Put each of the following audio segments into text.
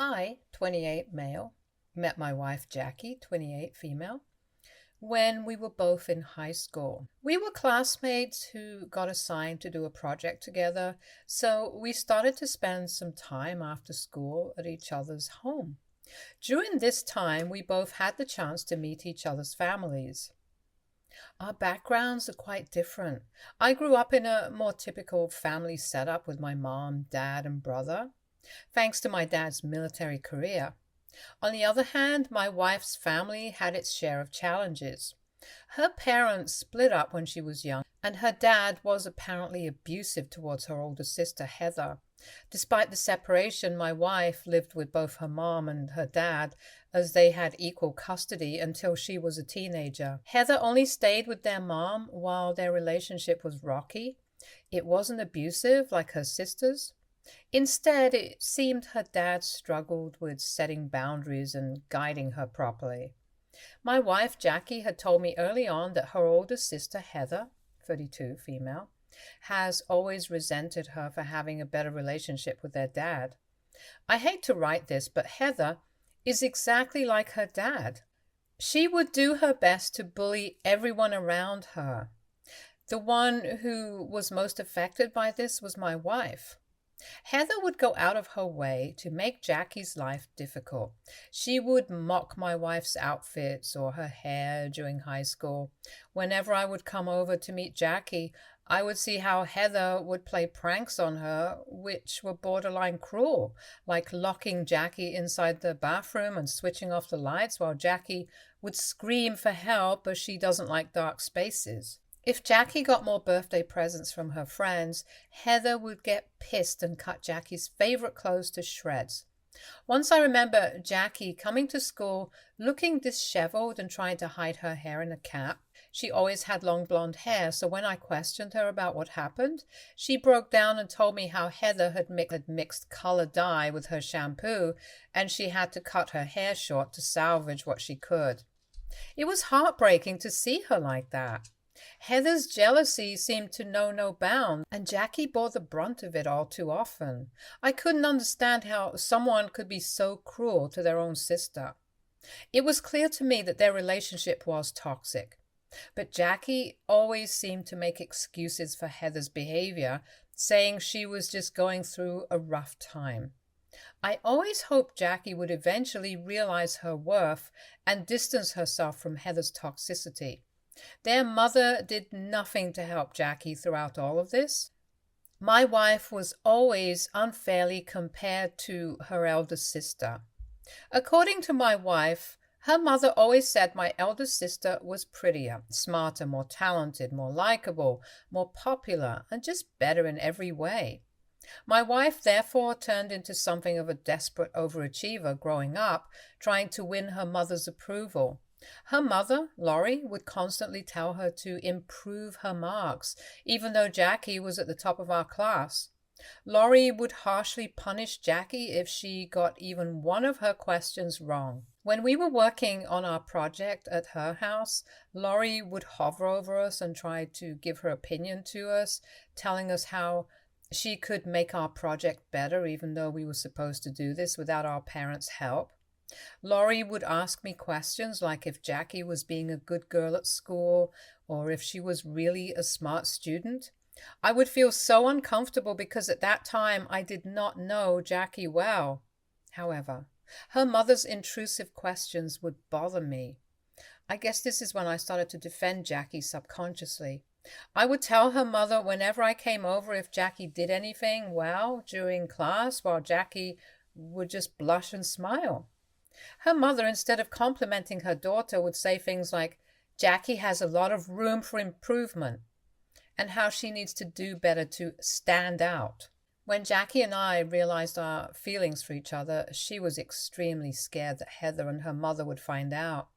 I, 28 male, met my wife Jackie, 28 female, when we were both in high school. We were classmates who got assigned to do a project together, so we started to spend some time after school at each other's home. During this time, we both had the chance to meet each other's families. Our backgrounds are quite different. I grew up in a more typical family setup with my mom, dad, and brother, thanks to my dad's military career. On the other hand, my wife's family had its share of challenges. Her parents split up when she was young, and her dad was apparently abusive towards her older sister, Heather. Despite the separation, my wife lived with both her mom and her dad as they had equal custody until she was a teenager. Heather only stayed with their mom while their relationship was rocky. It wasn't abusive like her sister's. Instead, it seemed her dad struggled with setting boundaries and guiding her properly. My wife, Jackie, had told me early on that her older sister, Heather, 32 female, has always resented her for having a better relationship with their dad. I hate to write this, but Heather is exactly like her dad. She would do her best to bully everyone around her. The one who was most affected by this was my wife. Heather would go out of her way to make Jackie's life difficult. She would mock my wife's outfits or her hair during high school. Whenever I would come over to meet Jackie, I would see how Heather would play pranks on her, which were borderline cruel, like locking Jackie inside the bathroom and switching off the lights while Jackie would scream for help as she doesn't like dark spaces. If Jackie got more birthday presents from her friends, Heather would get pissed and cut Jackie's favorite clothes to shreds. Once I remember Jackie coming to school looking disheveled and trying to hide her hair in a cap. She always had long blonde hair, so when I questioned her about what happened, she broke down and told me how Heather had mixed color dye with her shampoo, and she had to cut her hair short to salvage what she could. It was heartbreaking to see her like that. Heather's jealousy seemed to know no bounds, and Jackie bore the brunt of it all too often. I couldn't understand how someone could be so cruel to their own sister. It was clear to me that their relationship was toxic, but Jackie always seemed to make excuses for Heather's behavior, saying she was just going through a rough time. I always hoped Jackie would eventually realize her worth and distance herself from Heather's toxicity. Their mother did nothing to help Jackie throughout all of this. My wife was always unfairly compared to her elder sister. According to my wife, her mother always said my elder sister was prettier, smarter, more talented, more likable, more popular, and just better in every way. My wife therefore turned into something of a desperate overachiever growing up, trying to win her mother's approval. Her mother, Laurie, would constantly tell her to improve her marks, even though Jackie was at the top of our class. Laurie would harshly punish Jackie if she got even one of her questions wrong. When we were working on our project at her house, Laurie would hover over us and try to give her opinion to us, telling us how she could make our project better, even though we were supposed to do this without our parents' help. Laurie would ask me questions like if Jackie was being a good girl at school or if she was really a smart student. I would feel so uncomfortable because at that time I did not know Jackie well. However, her mother's intrusive questions would bother me. I guess this is when I started to defend Jackie subconsciously. I would tell her mother whenever I came over if Jackie did anything well during class, while Jackie would just blush and smile. Her mother, instead of complimenting her daughter, would say things like, Jackie has a lot of room for improvement, and how she needs to do better to stand out. When Jackie and I realized our feelings for each other, she was extremely scared that Heather and her mother would find out.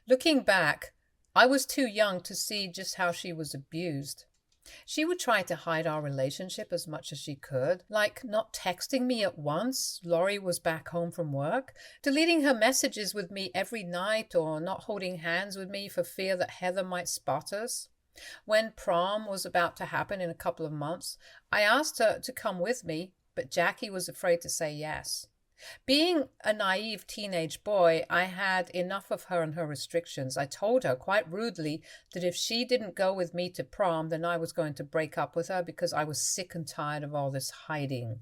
Looking back, I was too young to see just how she was abused. She would try to hide our relationship as much as she could, like not texting me at once. Laurie was back home from work, deleting her messages with me every night, or not holding hands with me for fear that Heather might spot us. When prom was about to happen in a couple of months, I asked her to come with me, but Jackie was afraid to say yes. Being a naive teenage boy, I had enough of her and her restrictions. I told her quite rudely that if she didn't go with me to prom, then I was going to break up with her because I was sick and tired of all this hiding.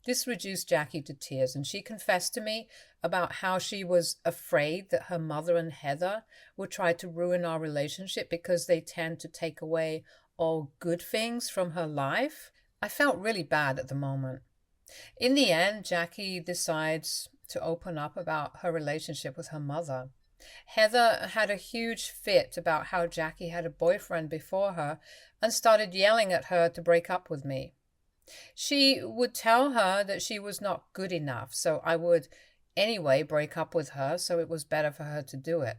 This reduced Jackie to tears, and she confessed to me about how she was afraid that her mother and Heather would try to ruin our relationship because they tend to take away all good things from her life. I felt really bad at the moment. In the end, Jackie decides to open up about her relationship with her mother. Heather had a huge fit about how Jackie had a boyfriend before her and started yelling at her to break up with me. She would tell her that she was not good enough, so I would anyway break up with her, so it was better for her to do it.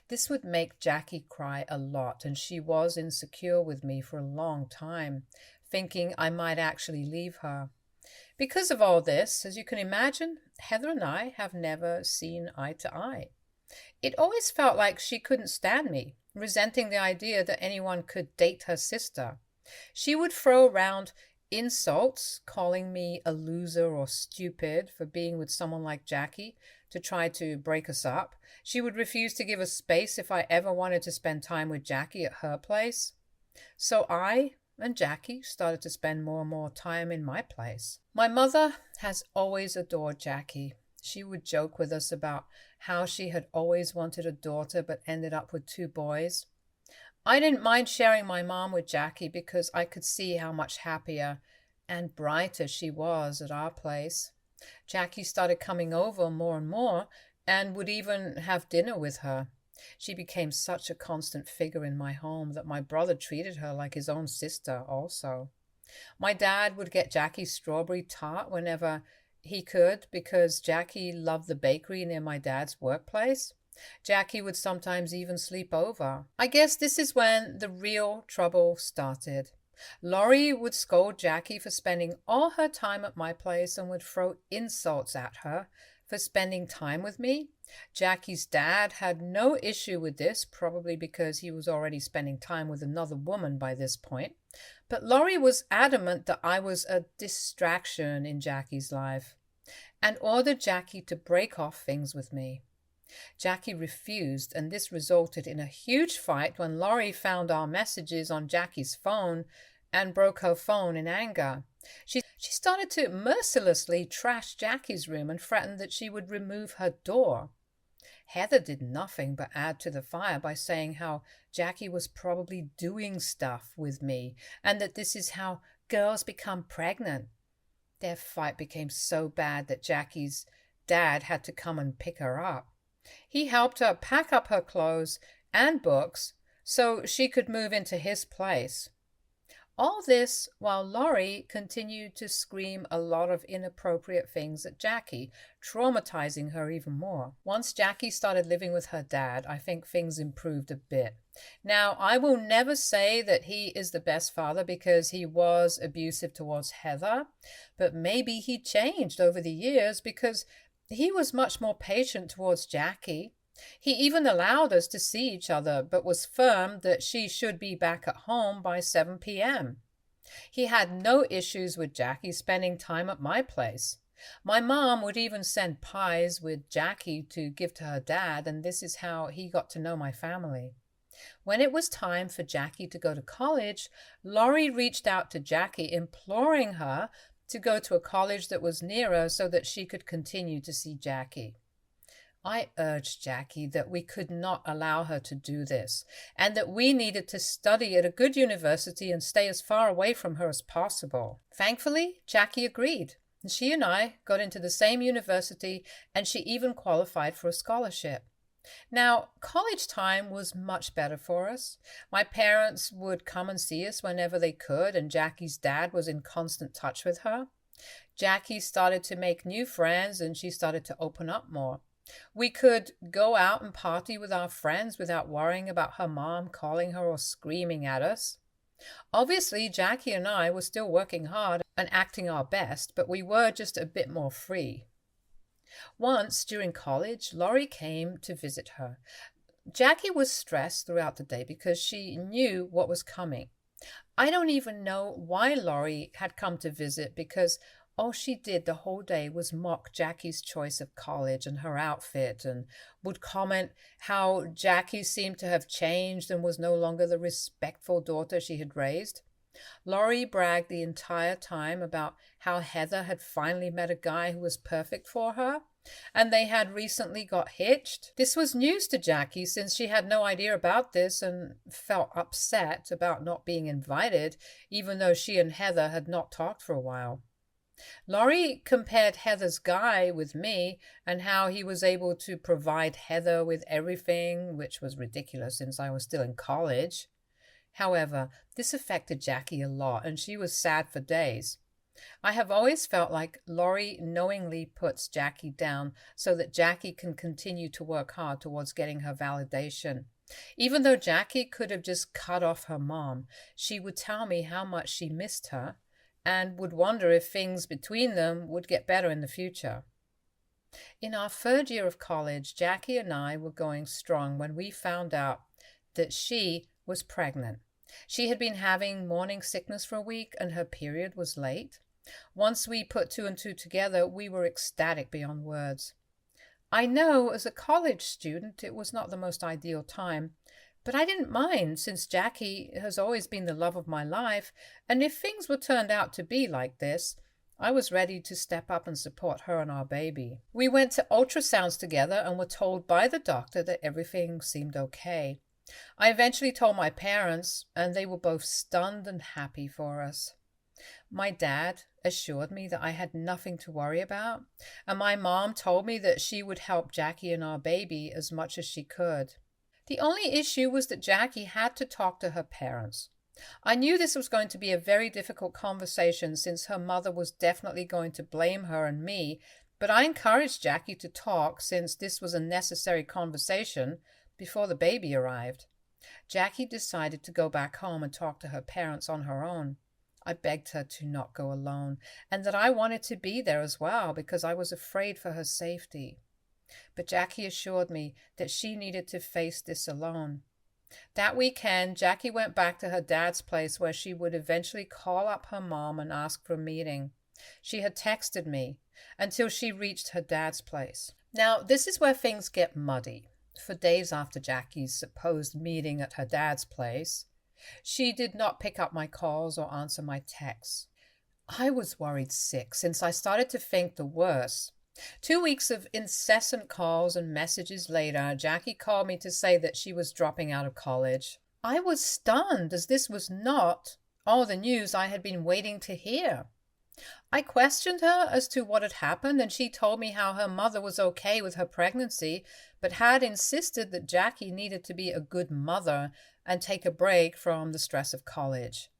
This would make Jackie cry a lot, and she was insecure with me for a long time, thinking I might actually leave her. Because of all this, as you can imagine, Heather and I have never seen eye to eye. It always felt like she couldn't stand me, resenting the idea that anyone could date her sister. She would throw around insults, calling me a loser or stupid for being with someone like Jackie to try to break us up. She would refuse to give us space if I ever wanted to spend time with Jackie at her place. So I and Jackie started to spend more and more time in my place. My mother has always adored Jackie. She would joke with us about how she had always wanted a daughter but ended up with 2 boys. I didn't mind sharing my mom with Jackie because I could see how much happier and brighter she was at our place. Jackie started coming over more and more and would even have dinner with her. She became such a constant figure in my home that my brother treated her like his own sister also. My dad would get Jackie strawberry tart whenever he could because Jackie loved the bakery near my dad's workplace. Jackie would sometimes even sleep over. I guess this is when the real trouble started. Laurie would scold Jackie for spending all her time at my place and would throw insults at her for spending time with me. Jackie's dad had no issue with this, probably because he was already spending time with another woman by this point. But Laurie was adamant that I was a distraction in Jackie's life and ordered Jackie to break off things with me. Jackie refused, and this resulted in a huge fight when Laurie found our messages on Jackie's phone and broke her phone in anger. She started to mercilessly trash Jackie's room and threatened that she would remove her door. Heather did nothing but add to the fire by saying how Jackie was probably doing stuff with me and that this is how girls become pregnant. Their fight became so bad that Jackie's dad had to come and pick her up. He helped her pack up her clothes and books so she could move into his place. All this while Laurie continued to scream a lot of inappropriate things at Jackie, traumatizing her even more. Once Jackie started living with her dad, I think things improved a bit. Now, I will never say that he is the best father because he was abusive towards Heather, but maybe he changed over the years because he was much more patient towards Jackie. He even allowed us to see each other, but was firm that she should be back at home by 7 p.m. He had no issues with Jackie spending time at my place. My mom would even send pies with Jackie to give to her dad, and this is how he got to know my family. When it was time for Jackie to go to college, Laurie reached out to Jackie, imploring her to go to a college that was nearer so that she could continue to see Jackie. I urged Jackie that we could not allow her to do this, and that we needed to study at a good university and stay as far away from her as possible. Thankfully, Jackie agreed. She and I got into the same university, and she even qualified for a scholarship. Now, college time was much better for us. My parents would come and see us whenever they could, and Jackie's dad was in constant touch with her. Jackie started to make new friends, and she started to open up more. We could go out and party with our friends without worrying about her mom calling her or screaming at us. Obviously, Jackie and I were still working hard and acting our best, but we were just a bit more free. Once, during college, Laurie came to visit her. Jackie was stressed throughout the day because she knew what was coming. I don't even know why Laurie had come to visit because All she did the whole day was mock Jackie's choice of college and her outfit, and would comment how Jackie seemed to have changed and was no longer the respectful daughter she had raised. Laurie bragged the entire time about how Heather had finally met a guy who was perfect for her, and they had recently got hitched. This was news to Jackie since she had no idea about this and felt upset about not being invited, even though she and Heather had not talked for a while. Laurie compared Heather's guy with me and how he was able to provide Heather with everything, which was ridiculous since I was still in college. However, this affected Jackie a lot, and she was sad for days. I have always felt like Laurie knowingly puts Jackie down so that Jackie can continue to work hard towards getting her validation. Even though Jackie could have just cut off her mom, she would tell me how much she missed her and would wonder if things between them would get better in the future. In our third year of college, Jackie and I were going strong when we found out that she was pregnant. She had been having morning sickness for a week and her period was late. Once we put two and two together, we were ecstatic beyond words. I know as a college student it was not the most ideal time, but I didn't mind since Jackie has always been the love of my life, and if things were turned out to be like this, I was ready to step up and support her and our baby. We went to ultrasounds together and were told by the doctor that everything seemed okay. I eventually told my parents, and they were both stunned and happy for us. My dad assured me that I had nothing to worry about, and my mom told me that she would help Jackie and our baby as much as she could. The only issue was that Jackie had to talk to her parents. I knew this was going to be a very difficult conversation since her mother was definitely going to blame her and me, but I encouraged Jackie to talk since this was a necessary conversation before the baby arrived. Jackie decided to go back home and talk to her parents on her own. I begged her to not go alone, and that I wanted to be there as well because I was afraid for her safety. But Jackie assured me that she needed to face this alone. That weekend, Jackie went back to her dad's place where she would eventually call up her mom and ask for a meeting. She had texted me until she reached her dad's place. Now, this is where things get muddy. For days after Jackie's supposed meeting at her dad's place, she did not pick up my calls or answer my texts. I was worried sick since I started to think the worst. 2 weeks of incessant calls and messages later, Jackie called me to say that she was dropping out of college. I was stunned as this was not all the news I had been waiting to hear. I questioned her as to what had happened, and she told me how her mother was okay with her pregnancy, but had insisted that Jackie needed to be a good mother and take a break from the stress of college.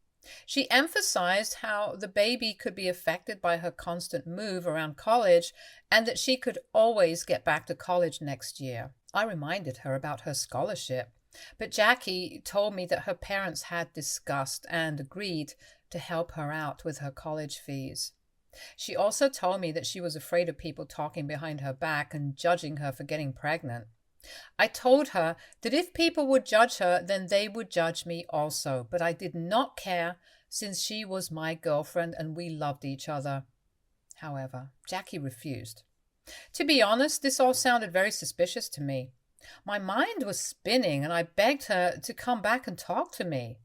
She emphasized how the baby could be affected by her constant move around college and that she could always get back to college next year. I reminded her about her scholarship, but Jackie told me that her parents had discussed and agreed to help her out with her college fees. She also told me that she was afraid of people talking behind her back and judging her for getting pregnant. I told her that if people would judge her, then they would judge me also, but I did not care since she was my girlfriend and we loved each other. However, Jackie refused. To be honest, this all sounded very suspicious to me. My mind was spinning and I begged her to come back and talk to me.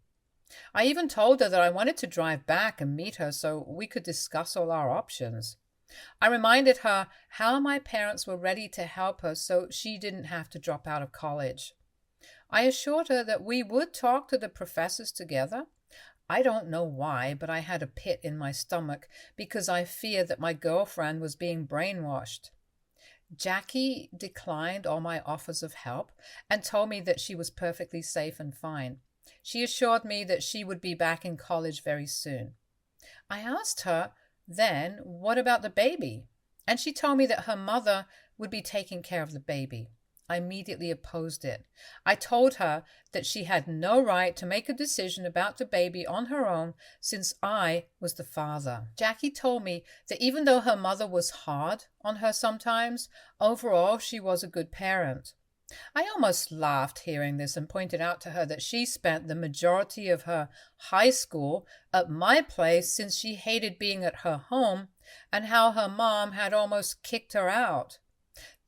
I even told her that I wanted to drive back and meet her so we could discuss all our options. I reminded her how my parents were ready to help her so she didn't have to drop out of college. I assured her that we would talk to the professors together. I don't know why, but I had a pit in my stomach because I feared that my girlfriend was being brainwashed. Jackie declined all my offers of help and told me that she was perfectly safe and fine. She assured me that she would be back in college very soon. I asked her then, what about the baby? And she told me that her mother would be taking care of the baby. I immediately opposed it. I told her that she had no right to make a decision about the baby on her own since I was the father. Jackie told me that even though her mother was hard on her sometimes, overall she was a good parent. I almost laughed hearing this and pointed out to her that she spent the majority of her high school at my place since she hated being at her home and how her mom had almost kicked her out.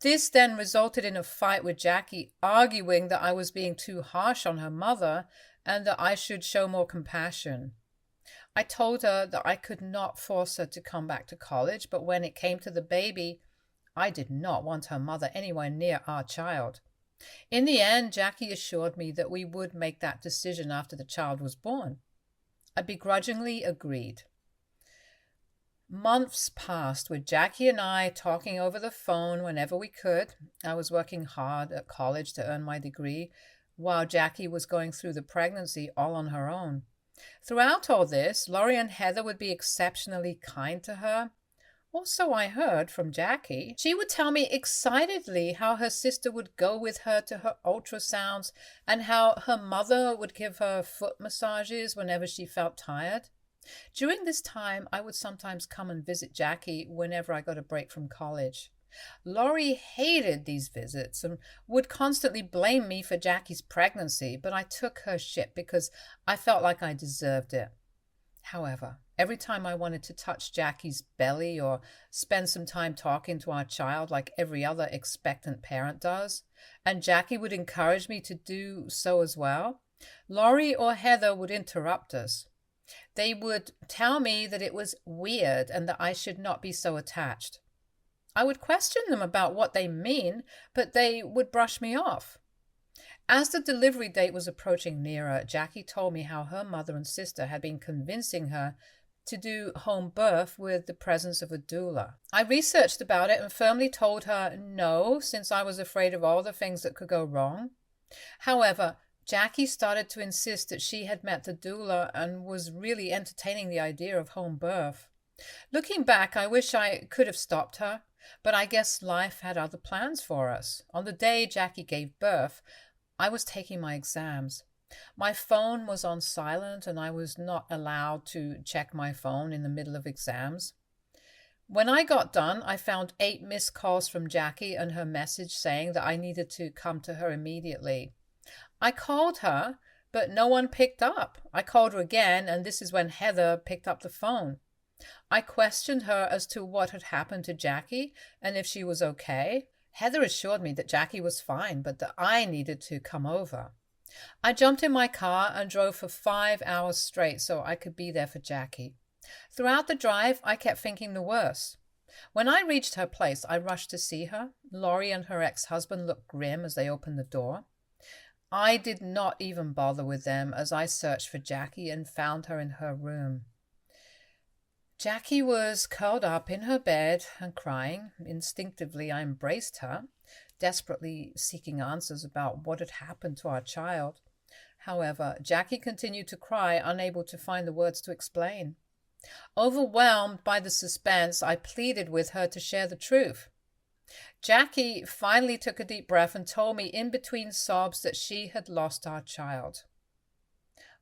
This then resulted in a fight with Jackie, arguing that I was being too harsh on her mother and that I should show more compassion. I told her that I could not force her to come back to college, but when it came to the baby, I did not want her mother anywhere near our child. In the end, Jackie assured me that we would make that decision after the child was born. I begrudgingly agreed. Months passed with Jackie and I talking over the phone whenever we could. I was working hard at college to earn my degree, while Jackie was going through the pregnancy all on her own. Throughout all this, Laurie and Heather would be exceptionally kind to her. Also, I heard from Jackie. She would tell me excitedly how her sister would go with her to her ultrasounds and how her mother would give her foot massages whenever she felt tired. During this time, I would sometimes come and visit Jackie whenever I got a break from college. Laurie hated these visits and would constantly blame me for Jackie's pregnancy, but I took her shit because I felt like I deserved it. However, every time I wanted to touch Jackie's belly or spend some time talking to our child like every other expectant parent does, and Jackie would encourage me to do so as well, Laurie or Heather would interrupt us. They would tell me that it was weird and that I should not be so attached. I would question them about what they mean, but they would brush me off. As the delivery date was approaching nearer, Jackie told me how her mother and sister had been convincing her to do home birth with the presence of a doula. I researched about it and firmly told her no, since I was afraid of all the things that could go wrong. However, Jackie started to insist that she had met the doula and was really entertaining the idea of home birth. Looking back, I wish I could have stopped her, but I guess life had other plans for us. On the day Jackie gave birth, I was taking my exams. My phone was on silent and I was not allowed to check my phone in the middle of exams. When I got done, I found 8 missed calls from Jackie and her message saying that I needed to come to her immediately. I called her, but no one picked up. I called her again, and this is when Heather picked up the phone. I questioned her as to what had happened to Jackie and if she was okay. Heather assured me that Jackie was fine, but that I needed to come over. I jumped in my car and drove for 5 hours straight so I could be there for Jackie. Throughout the drive, I kept thinking the worst. When I reached her place, I rushed to see her. Laurie and her ex-husband looked grim as they opened the door. I did not even bother with them as I searched for Jackie and found her in her room. Jackie was curled up in her bed and crying. Instinctively, I embraced her, desperately seeking answers about what had happened to our child. However, Jackie continued to cry, unable to find the words to explain. Overwhelmed by the suspense, I pleaded with her to share the truth. Jackie finally took a deep breath and told me in between sobs that she had lost our child.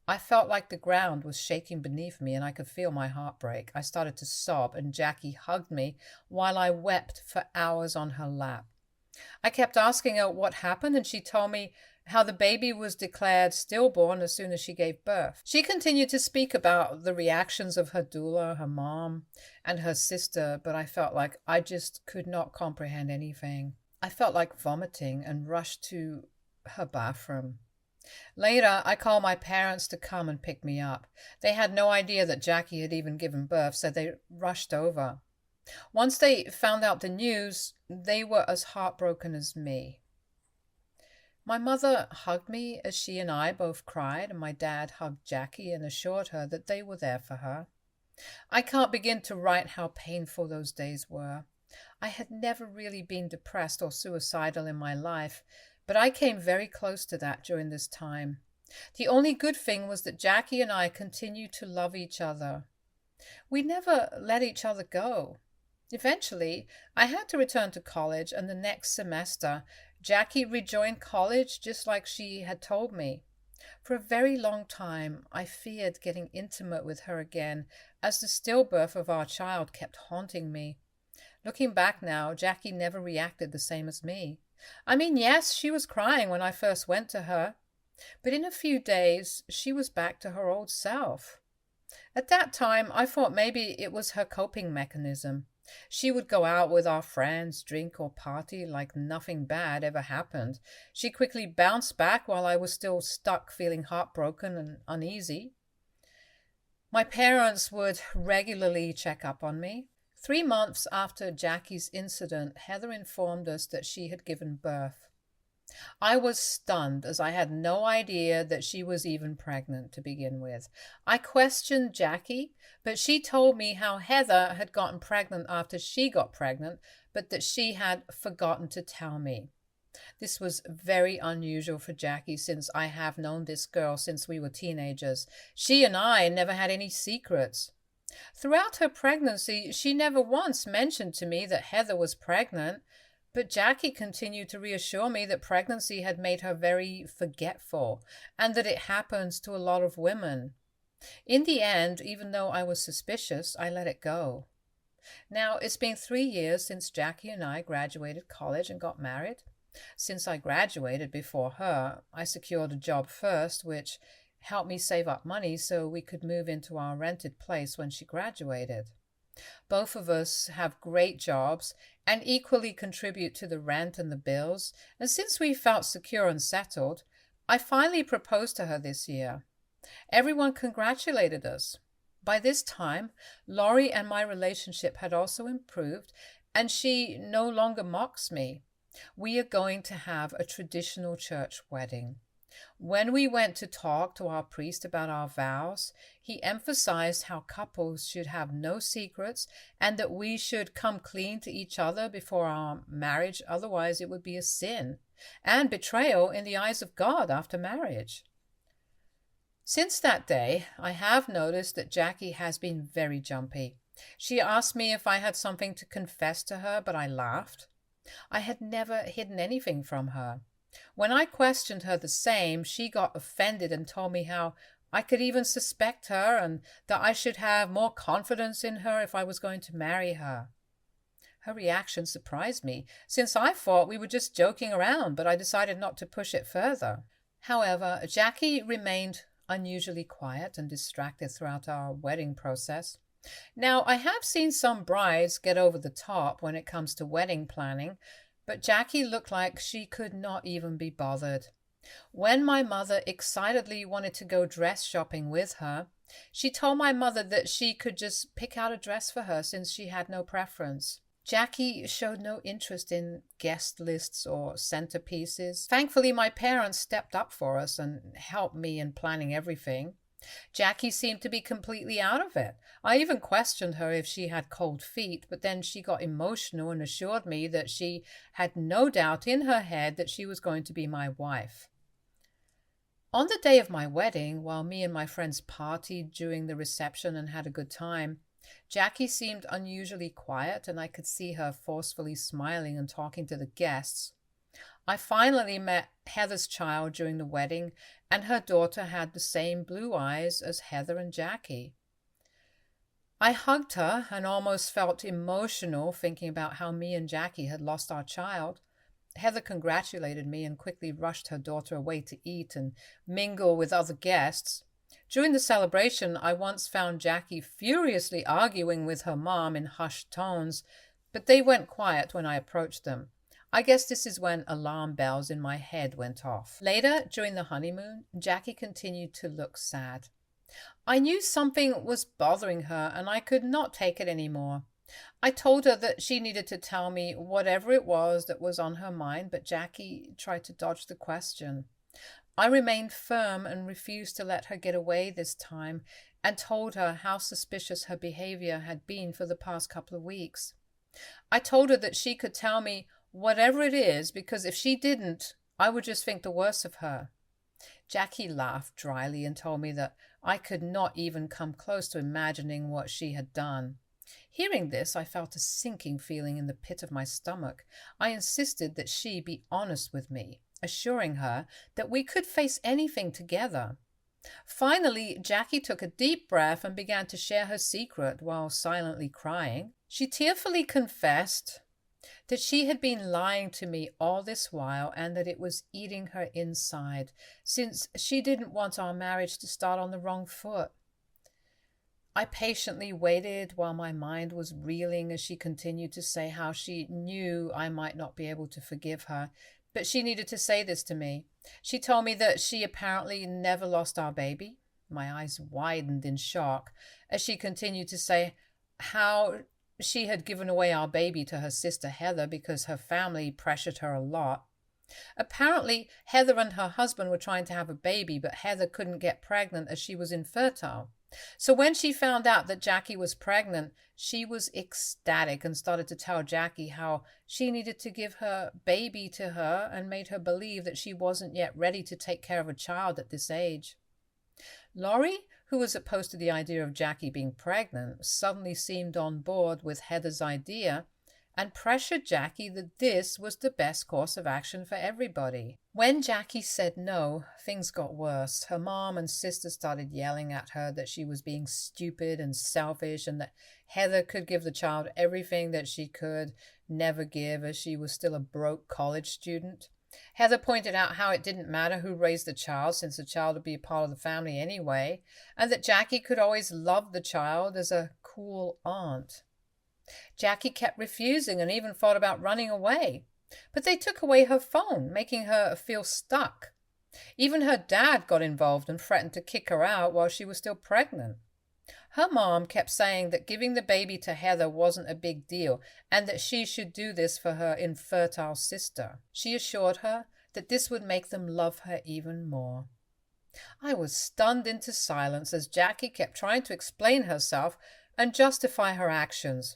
I felt like the ground was shaking beneath me and I could feel my heart break. I started to sob and Jackie hugged me while I wept for hours on her lap. I kept asking her what happened and she told me how the baby was declared stillborn as soon as she gave birth. She continued to speak about the reactions of her doula, her mom, and her sister, but I felt like I just could not comprehend anything. I felt like vomiting and rushed to her bathroom. Later, I called my parents to come and pick me up. They had no idea that Jackie had even given birth, so they rushed over. Once they found out the news, they were as heartbroken as me. My mother hugged me as she and I both cried, and my dad hugged Jackie and assured her that they were there for her. I can't begin to write how painful those days were. I had never really been depressed or suicidal in my life, but I came very close to that during this time. The only good thing was that Jackie and I continued to love each other. We never let each other go. Eventually, I had to return to college, and the next semester, Jackie rejoined college just like she had told me. For a very long time, I feared getting intimate with her again, as the stillbirth of our child kept haunting me. Looking back now, Jackie never reacted the same as me. I mean, yes, she was crying when I first went to her, but in a few days she was back to her old self. At that time, I thought maybe it was her coping mechanism. She would go out with our friends, drink or party like nothing bad ever happened. She quickly bounced back while I was still stuck feeling heartbroken and uneasy. My parents would regularly check up on me. 3 months after Jackie's incident, Heather informed us that she had given birth. I was stunned as I had no idea that she was even pregnant to begin with. I questioned Jackie, but she told me how Heather had gotten pregnant after she got pregnant, but that she had forgotten to tell me. This was very unusual for Jackie since I have known this girl since we were teenagers. She and I never had any secrets. Throughout her pregnancy, she never once mentioned to me that Heather was pregnant, but Jackie continued to reassure me that pregnancy had made her very forgetful and that it happens to a lot of women. In the end, even though I was suspicious, I let it go. Now, it's been 3 years since Jackie and I graduated college and got married. Since I graduated before her, I secured a job first, which helped me save up money so we could move into our rented place when she graduated. Both of us have great jobs and equally contribute to the rent and the bills, and since we felt secure and settled, I finally proposed to her this year. Everyone congratulated us. By this time, Laurie and my relationship had also improved, and she no longer mocks me. We are going to have a traditional church wedding. When we went to talk to our priest about our vows, he emphasized how couples should have no secrets and that we should come clean to each other before our marriage, otherwise it would be a sin and betrayal in the eyes of God after marriage. Since that day, I have noticed that Jackie has been very jumpy. She asked me if I had something to confess to her, but I laughed. I had never hidden anything from her. When I questioned her the same, she got offended and told me how I could even suspect her and that I should have more confidence in her if I was going to marry her. Her reaction surprised me, since I thought we were just joking around, but I decided not to push it further. However, Jackie remained unusually quiet and distracted throughout our wedding process. Now, I have seen some brides get over the top when it comes to wedding planning, but Jackie looked like she could not even be bothered. When my mother excitedly wanted to go dress shopping with her, she told my mother that she could just pick out a dress for her since she had no preference. Jackie showed no interest in guest lists or centerpieces. Thankfully, my parents stepped up for us and helped me in planning everything. Jackie seemed to be completely out of it. I even questioned her if she had cold feet, but then she got emotional and assured me that she had no doubt in her head that she was going to be my wife. On the day of my wedding, while me and my friends partied during the reception and had a good time, Jackie seemed unusually quiet, and I could see her forcefully smiling and talking to the guests. I finally met Heather's child during the wedding, and her daughter had the same blue eyes as Heather and Jackie. I hugged her and almost felt emotional thinking about how me and Jackie had lost our child. Heather congratulated me and quickly rushed her daughter away to eat and mingle with other guests. During the celebration, I once found Jackie furiously arguing with her mom in hushed tones, but they went quiet when I approached them. I guess this is when alarm bells in my head went off. Later, during the honeymoon, Jackie continued to look sad. I knew something was bothering her and I could not take it anymore. I told her that she needed to tell me whatever it was that was on her mind, but Jackie tried to dodge the question. I remained firm and refused to let her get away this time and told her how suspicious her behavior had been for the past couple of weeks. I told her that she could tell me whatever it is, because if she didn't, I would just think the worst of her. Jackie laughed dryly and told me that I could not even come close to imagining what she had done. Hearing this, I felt a sinking feeling in the pit of my stomach. I insisted that she be honest with me, assuring her that we could face anything together. Finally, Jackie took a deep breath and began to share her secret while silently crying. She tearfully confessed that she had been lying to me all this while and that it was eating her inside, since she didn't want our marriage to start on the wrong foot. I patiently waited while my mind was reeling as she continued to say how she knew I might not be able to forgive her, but she needed to say this to me. She told me that she apparently never lost our baby. My eyes widened in shock as she continued to say how she had given away our baby to her sister Heather because her family pressured her a lot. Apparently, Heather and her husband were trying to have a baby, but Heather couldn't get pregnant as she was infertile. So when she found out that Jackie was pregnant, she was ecstatic and started to tell Jackie how she needed to give her baby to her and made her believe that she wasn't yet ready to take care of a child at this age. Laurie, who was opposed to the idea of Jackie being pregnant, suddenly seemed on board with Heather's idea and pressured Jackie that this was the best course of action for everybody. When Jackie said no, things got worse. Her mom and sister started yelling at her that she was being stupid and selfish and that Heather could give the child everything that she could never give as she was still a broke college student. Heather pointed out how it didn't matter who raised the child since the child would be a part of the family anyway, and that Jackie could always love the child as a cool aunt. Jackie kept refusing and even thought about running away, but they took away her phone, making her feel stuck. Even her dad got involved and threatened to kick her out while she was still pregnant. Her mom kept saying that giving the baby to Heather wasn't a big deal and that she should do this for her infertile sister. She assured her that this would make them love her even more. I was stunned into silence as Jackie kept trying to explain herself and justify her actions.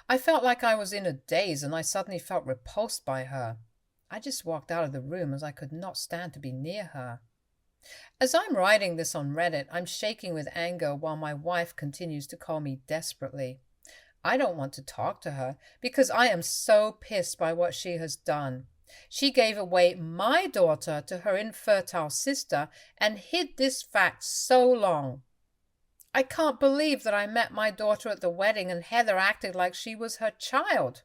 I felt like I was in a daze and I suddenly felt repulsed by her. I just walked out of the room as I could not stand to be near her. As I'm writing this on Reddit, I'm shaking with anger while my wife continues to call me desperately. I don't want to talk to her because I am so pissed by what she has done. She gave away my daughter to her infertile sister and hid this fact so long. I can't believe that I met my daughter at the wedding and Heather acted like she was her child.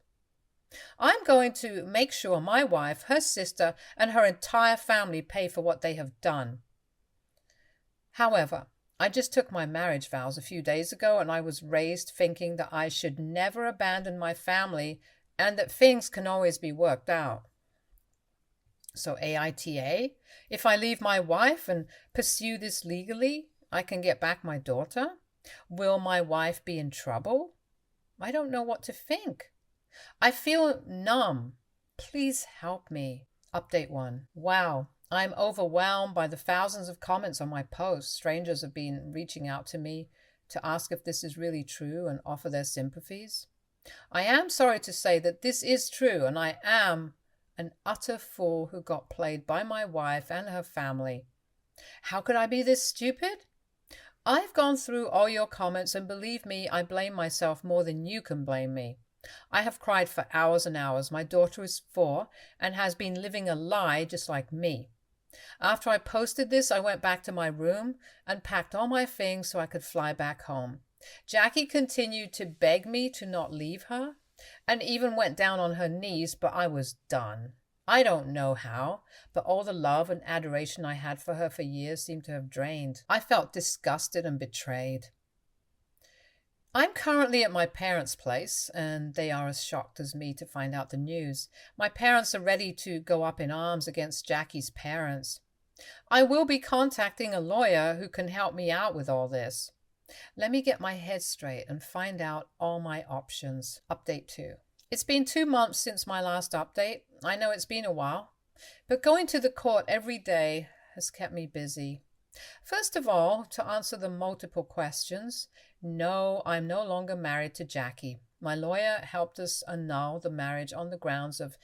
I'm going to make sure my wife, her sister, and her entire family pay for what they have done. However, I just took my marriage vows a few days ago and I was raised thinking that I should never abandon my family and that things can always be worked out. So AITA, if I leave my wife and pursue this legally, I can get back my daughter? Will my wife be in trouble? I don't know what to think. I feel numb. Please help me. Update 1. Wow, I'm overwhelmed by the thousands of comments on my posts. Strangers have been reaching out to me to ask if this is really true and offer their sympathies. I am sorry to say that this is true and I am an utter fool who got played by my wife and her family. How could I be this stupid? I've gone through all your comments and believe me, I blame myself more than you can blame me. I have cried for hours and hours. My daughter is 4 and has been living a lie just like me. After I posted this, I went back to my room and packed all my things so I could fly back home. Jackie continued to beg me to not leave her and even went down on her knees, but I was done. I don't know how, but all the love and adoration I had for her for years seemed to have drained. I felt disgusted and betrayed. I'm currently at my parents' place, and they are as shocked as me to find out the news. My parents are ready to go up in arms against Jackie's parents. I will be contacting a lawyer who can help me out with all this. Let me get my head straight and find out all my options. Update 2. It's been 2 months since my last update. I know it's been a while, but going to the court every day has kept me busy. First of all, to answer the multiple questions, no, I'm no longer married to Jackie. My lawyer helped us annul the marriage on the grounds of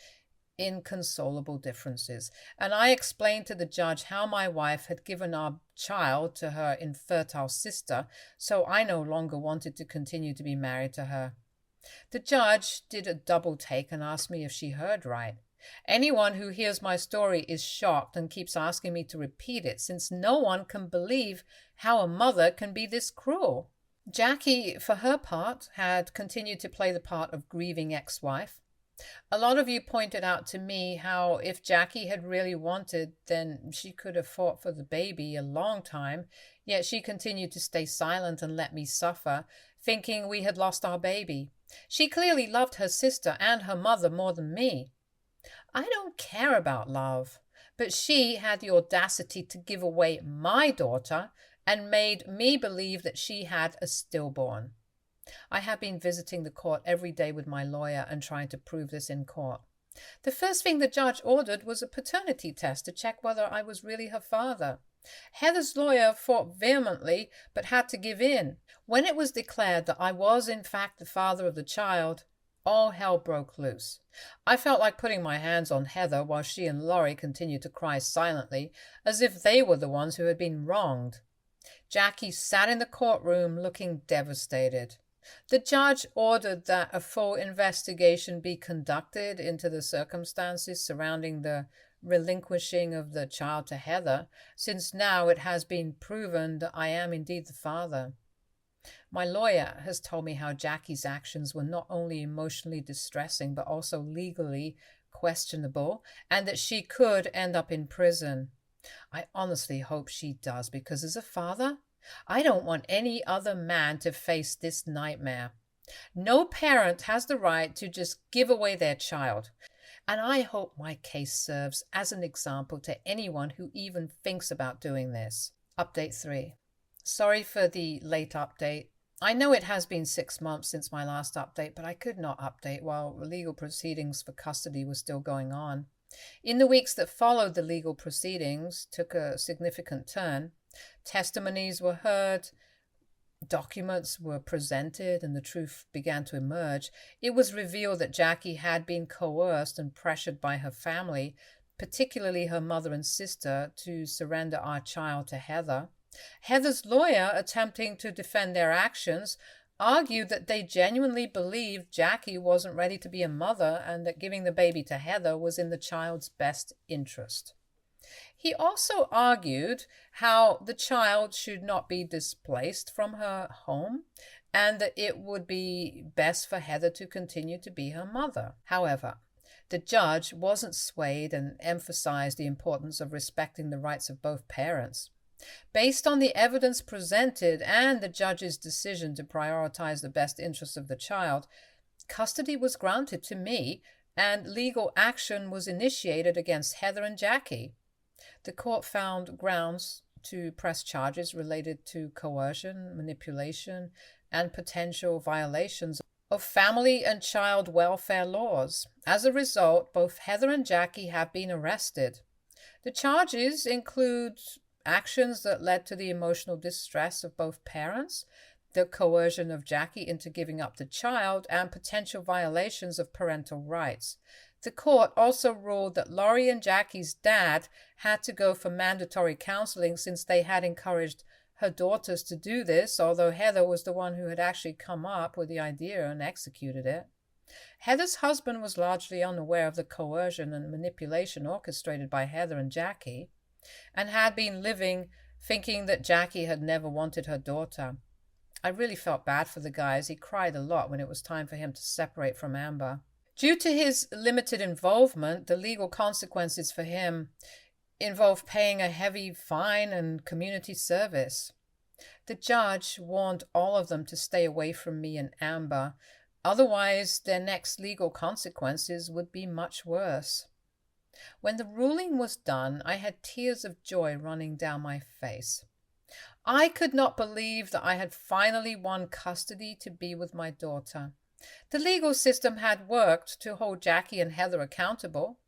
inconsolable differences, and I explained to the judge how my wife had given our child to her infertile sister, so I no longer wanted to continue to be married to her. The judge did a double take and asked me if she heard right. Anyone who hears my story is shocked and keeps asking me to repeat it, since no one can believe how a mother can be this cruel. Jackie, for her part, had continued to play the part of grieving ex-wife. A lot of you pointed out to me how if Jackie had really wanted, then she could have fought for the baby a long time, yet she continued to stay silent and let me suffer, thinking we had lost our baby. She clearly loved her sister and her mother more than me. I don't care about love, but she had the audacity to give away my daughter and made me believe that she had a stillborn. I have been visiting the court every day with my lawyer and trying to prove this in court. The first thing the judge ordered was a paternity test to check whether I was really her father. Heather's lawyer fought vehemently but had to give in. When it was declared that I was in fact the father of the child, all hell broke loose. I felt like putting my hands on Heather while she and Laurie continued to cry silently, as if they were the ones who had been wronged. Jackie sat in the courtroom looking devastated. The judge ordered that a full investigation be conducted into the circumstances surrounding the relinquishing of the child to Heather, since now it has been proven that I am indeed the father. My lawyer has told me how Jackie's actions were not only emotionally distressing but also legally questionable, and that she could end up in prison. I honestly hope she does, because as a father, I don't want any other man to face this nightmare. No parent has the right to just give away their child, and I hope my case serves as an example to anyone who even thinks about doing this. Update 3. Sorry for the late update. I know it has been 6 months since my last update, but I could not update while legal proceedings for custody were still going on. In the weeks that followed, the legal proceedings took a significant turn. Testimonies were heard, documents were presented, and the truth began to emerge. It was revealed that Jackie had been coerced and pressured by her family, particularly her mother and sister, to surrender our child to Heather. Heather's lawyer, attempting to defend their actions, argued that they genuinely believed Jackie wasn't ready to be a mother and that giving the baby to Heather was in the child's best interest. He also argued how the child should not be displaced from her home and that it would be best for Heather to continue to be her mother. However, the judge wasn't swayed and emphasized the importance of respecting the rights of both parents. Based on the evidence presented and the judge's decision to prioritize the best interests of the child, custody was granted to me and legal action was initiated against Heather and Jackie. The court found grounds to press charges related to coercion, manipulation, and potential violations of family and child welfare laws. As a result, both Heather and Jackie have been arrested. The charges include actions that led to the emotional distress of both parents, the coercion of Jackie into giving up the child, and potential violations of parental rights. The court also ruled that Laurie and Jackie's dad had to go for mandatory counseling since they had encouraged her daughters to do this, although Heather was the one who had actually come up with the idea and executed it. Heather's husband was largely unaware of the coercion and manipulation orchestrated by Heather and Jackie, and had been living thinking that Jackie had never wanted her daughter. I really felt bad for the guy, as he cried a lot when it was time for him to separate from Amber. Due to his limited involvement, the legal consequences for him involved paying a heavy fine and community service. The judge warned all of them to stay away from me and Amber, otherwise their next legal consequences would be much worse. When the ruling was done, I had tears of joy running down my face. I could not believe that I had finally won custody to be with my daughter. The legal system had worked to hold Jackie and Heather accountable.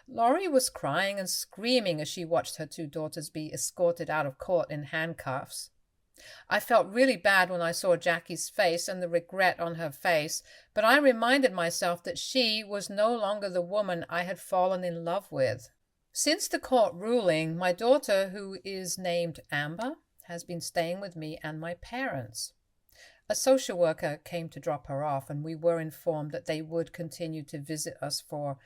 Laurie was crying and screaming as she watched her two daughters be escorted out of court in handcuffs. I felt really bad when I saw Jackie's face and the regret on her face, but I reminded myself that she was no longer the woman I had fallen in love with. Since the court ruling, my daughter, who is named Amber, has been staying with me and my parents. A social worker came to drop her off, and we were informed that they would continue to visit us for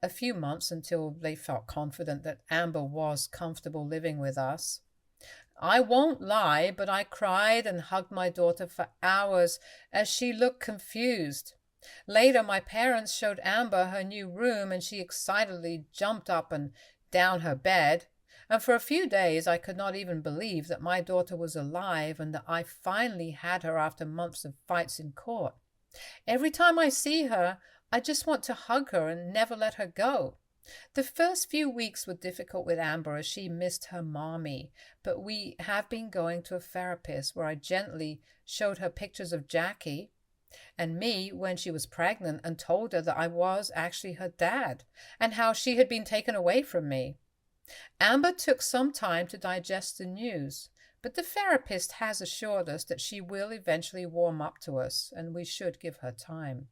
a few months until they felt confident that Amber was comfortable living with us. I won't lie, but I cried and hugged my daughter for hours as she looked confused. Later, my parents showed Amber her new room, and she excitedly jumped up and down her bed. And for a few days, I could not even believe that my daughter was alive and that I finally had her after months of fights in court. Every time I see her, I just want to hug her and never let her go. The first few weeks were difficult with Amber as she missed her mommy, but we have been going to a therapist where I gently showed her pictures of Jackie and me when she was pregnant and told her that I was actually her dad and how she had been taken away from me. Amber took some time to digest the news, but the therapist has assured us that she will eventually warm up to us and we should give her time.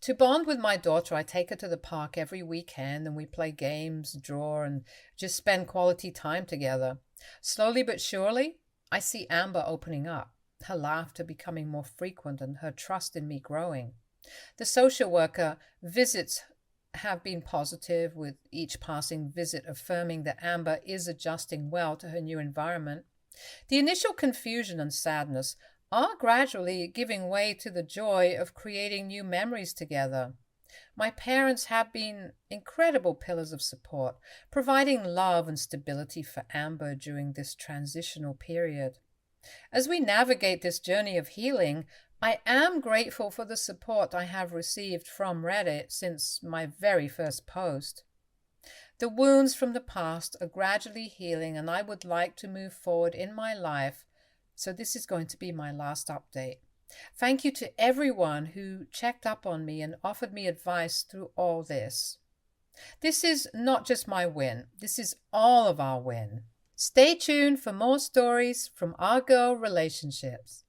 To bond with my daughter, I take her to the park every weekend and we play games, draw, and just spend quality time together. Slowly but surely, I see Amber opening up, her laughter becoming more frequent and her trust in me growing. The social worker visits have been positive, with each passing visit affirming that Amber is adjusting well to her new environment. The initial confusion and sadness are gradually giving way to the joy of creating new memories together. My parents have been incredible pillars of support, providing love and stability for Amber during this transitional period. As we navigate this journey of healing, I am grateful for the support I have received from Reddit since my very first post. The wounds from the past are gradually healing, and I would like to move forward in my life, so this is going to be my last update. Thank you to everyone who checked up on me and offered me advice through all this. This is not just my win, this is all of our win. Stay tuned for more stories from our girl relationships.